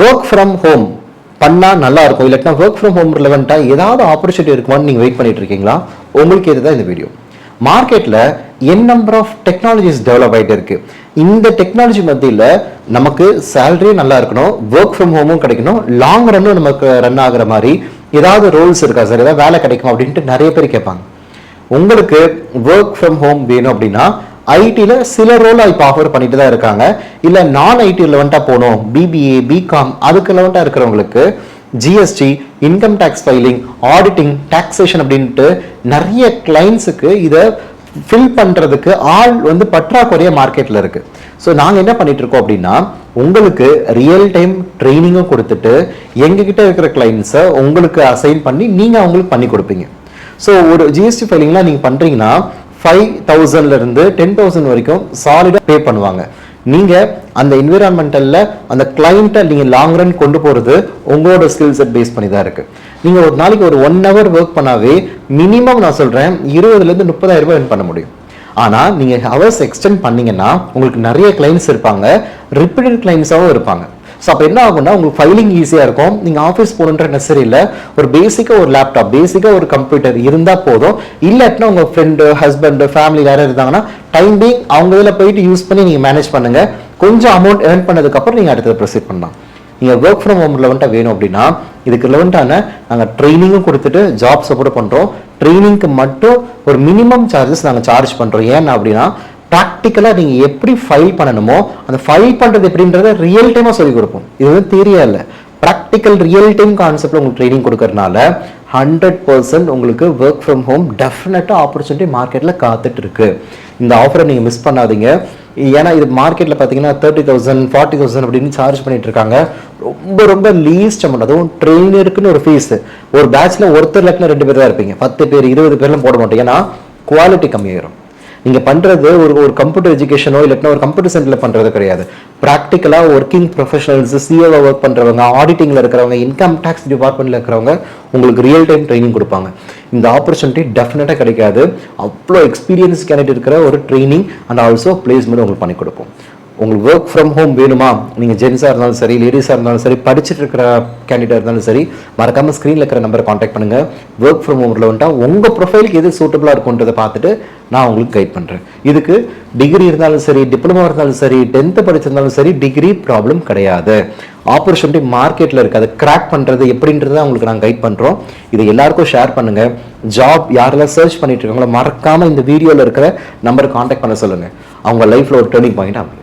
Work from home பண்ணால் நல்லா இருக்கும், இல்லாட்டினா ஒர்க் ஃப்ரம் ஹோம் ரிலவெண்ட்டாக ஏதாவது ஆப்பர்ச்சுனிட்டி இருக்குமான்னு நீங்கள் வெயிட் பண்ணிட்டு இருக்கீங்களா? உங்களுக்கு இதுதான் இந்த வீடியோ. மார்க்கெட்டில் நம்பர் ஆஃப் டெக்னாலஜிஸ் டெவலப் ஆகிட்டு இருக்கு. இந்த டெக்னாலஜி மத்தியில் நமக்கு சேலரியும் நல்லா இருக்கணும், ஒர்க் ஃப்ரம் ஹோமும் கிடைக்கணும், லாங் ரன்னும் நமக்கு ரன் ஆகுற மாதிரி ஏதாவது ரோல்ஸ் இருக்கா சார், ஏதாவது வேலை கிடைக்கும் அப்படின்ட்டு நிறைய பேர் கேட்பாங்க. உங்களுக்கு ஒர்க் ஃப்ரம் ஹோம் வேணும் அப்படின்னா ஐடியில் சில ரோல் இப்போ ஆஃபர் பண்ணிட்டு தான் இருக்காங்க. இல்லை நான் ஐடி லெவன்ட்டாக போகணும், பிபிஏ பிகாம் அதுக்கு லெவன்ட்டாக இருக்கிறவங்களுக்கு GST, income tax filing, auditing, taxation அப்படின்ட்டு நிறைய கிளைண்ட்ஸுக்கு இதை ஃபில் பண்ணுறதுக்கு ஆள் பற்றாக்குறைய மார்க்கெட்டில் இருக்கு. ஸோ நாங்கள் என்ன பண்ணிட்டு இருக்கோம் அப்படின்னா உங்களுக்கு ரியல் டைம் ட்ரைனிங்கும் கொடுத்துட்டு எங்ககிட்ட இருக்கிற கிளைண்ட்ஸை உங்களுக்கு அசைன் பண்ணி நீங்கள் அவங்களுக்கு பண்ணி கொடுப்பீங்க. ஸோ ஒரு ஜிஎஸ்டி ஃபைலிங்லாம் நீங்கள் பண்ணுறீங்கன்னா 5,000 10,000 வரைக்கும் சாலிடாக பே பண்ணுவாங்க. நீங்கள் அந்த என்விரான்மெண்டலில் அந்த கிளைண்ட்டை நீங்கள் லாங் ரன் கொண்டு போகிறது உங்களோட ஸ்கில் செட் பேஸ் பண்ணி தான் இருக்குது. நீங்கள் ஒரு நாளைக்கு ஒரு 1 hour ஒர்க் பண்ணாவே மினிமம் நான் சொல்கிறேன் 20,000 30,000 ரூபாய் பண்ண முடியும். ஆனால் நீங்கள் ஹவர்ஸ் எக்ஸ்டெண்ட் பண்ணீங்கன்னா உங்களுக்கு நிறைய கிளைண்ட்ஸ் இருப்பாங்க, ரிப்பீட்டட் கிளைண்ட்ஸாகவும் இருப்பாங்க. ஸோ அப்போ என்ன ஆகும்னா உங்களுக்கு ஃபைலிங் ஈஸியாக இருக்கும். நீங்கள் ஆஃபீஸ் போகணுன்ற நெசரி இல்லை, ஒரு பேசிக்காக ஒரு லேப்டாப், பேசிக்காக ஒரு கம்ப்யூட்டர் இருந்தால் போதும். இல்லாட்டினா உங்கள் ஃப்ரெண்டு, ஹஸ்பண்டு, ஃபேமிலி யாரும் இருந்தாங்கன்னா டைம் பீங் அவங்க இதில் போயிட்டு யூஸ் பண்ணி நீங்கள் மேனேஜ் பண்ணுங்கள். கொஞ்சம் அமௌண்ட் ஏர்ன் பண்ணதுக்கப்புறம் நீங்கள் அடுத்தது ப்ரொசீட் பண்ணலாம். நீங்கள் ஒர்க் ஃப்ரம் ஹோம் லெவன்ட்டாக வேணும் அப்படின்னா இதுக்கு லெவன்ட்டான நாங்கள் ட்ரைனிங்கும் கொடுத்துட்டு ஜாப் சப்போர்ட் பண்ணுறோம். ட்ரைனிங்க்கு மட்டும் ஒரு மினிமம் சார்ஜஸ் நாங்கள் சார்ஜ் பண்ணுறோம். ஏன்னா அப்படின்னா ப்ராக்டிக்கலாக நீங்கள் எப்படி ஃபைல் பண்ணணுமோ அந்த ஃபைல் பண்ணுறது எப்படின்றத ரியல் டைமாக சொல்லிக் கொடுப்போம். இது தியரியா இல்லை, ப்ராக்டிக்கல் ரியல் டைம் கான்செப்டில் உங்களுக்கு ட்ரைனிங் கொடுக்கறதுனால 100% உங்களுக்கு ஒர்க் ஃப்ரம் ஹோம் டெஃபினட்டாக ஆப்பர்ச்சுனிட்டி மார்க்கெட்டில் காத்துட்டு இருக்கு. இந்த ஆஃபரை நீங்கள் மிஸ் பண்ணாதீங்க. ஏன்னா இது மார்க்கெட்டில் பார்த்தீங்கன்னா 30,000 40,000 அப்படின்னு சார்ஜ் பண்ணிட்டு இருக்காங்க. ரொம்ப ரொம்ப லீஸ்ட் அமௌண்ட். அதுவும் ட்ரெயினருக்குன்னு ஒரு ஃபீஸ், ஒரு பேட்ச்ல ஒருத்தர் இல்லாட்டினா 2 பேர் தான் இருப்பீங்க, 10 பேர் 20 பேர்லாம் போட மாட்டோம். ஏன்னா குவாலிட்டி கம்மியாயிரும். நீங்கள் பண்ணுறது ஒரு கம்ப்யூட்டர் எஜுகேஷனோ இல்லைன்னா ஒரு கம்ப்யூட்டர் சென்டரில் பண்ணுறது கிடையாது. ப்ராக்டிக்கலாக ஒர்க்கிங் ப்ரொஃபஷனல்ஸ், சிஓவை ஒர்க் பண்ணுறவங்க, ஆடிட்டிங்கில் இருக்கிறவங்க, இன்கம் டேக்ஸ் டிபார்ட்மெண்ட்டில் இருக்கிறவங்க உங்களுக்கு ரியல் டைம் ட்ரைனிங் கொடுப்பாங்க. இந்த ஆப்பர்ச்சுனிட்டி டெஃபினட்டாக கிடைக்காது. அவ்வளோ எக்ஸ்பீரியன்ஸ் கேண்டிடேட் இருக்கிற ஒரு ட்ரைனிங் அண்ட் ஆல்சோ பிளேஸ்மெண்ட் உங்களுக்கு பண்ணி கொடுப்போம். உங்களுக்கு ஒர்க் ஃப்ரம் ஹோம் வேணுமா, நீங்கள் ஜென்ஸாக இருந்தாலும் சரி, லேடிஸாக இருந்தாலும் சரி, படிச்சுட்டு இருக்கிற கேண்டிடேட் இருந்தாலும் சரி, மறக்காமல் ஸ்க்ரீனில் இருக்கிற நம்பரை காண்டாக்ட் பண்ணுங்கள். ஒர்க் ஃப்ரம் ஹோமில் உங்கள் ப்ரொஃபைலுக்கு எது சூட்டபுளாக இருக்குன்றதை பார்த்துட்டு நான் உங்களுக்கு கைட் பண்ணுறேன். இதுக்கு டிகிரி இருந்தாலும் சரி, டிப்ளமோ இருந்தாலும் சரி, 10th படிச்சிருந்தாலும் சரி, டிகிரி ப்ராப்ளம் கிடையாது. ஆப்பர்ச்சுனிட்டி மார்க்கெட்டில் இருக்குது, அதை கிராக் பண்ணுறது எப்படின்றத உங்களுக்கு நாங்கள் கைட் பண்ணுறோம். இதை எல்லாருக்கும் ஷேர் பண்ணுங்கள். ஜாப் யாரெல்லாம் சர்ச் பண்ணிட்டு இருக்காங்களோ மறக்காமல் இந்த வீடியோவில் இருக்கிற நம்பரை காண்டாக்ட் பண்ண சொல்லுங்கள். அவங்க லைஃப்பில் ஒரு டர்னிங் பாயிண்ட் ஆகும்.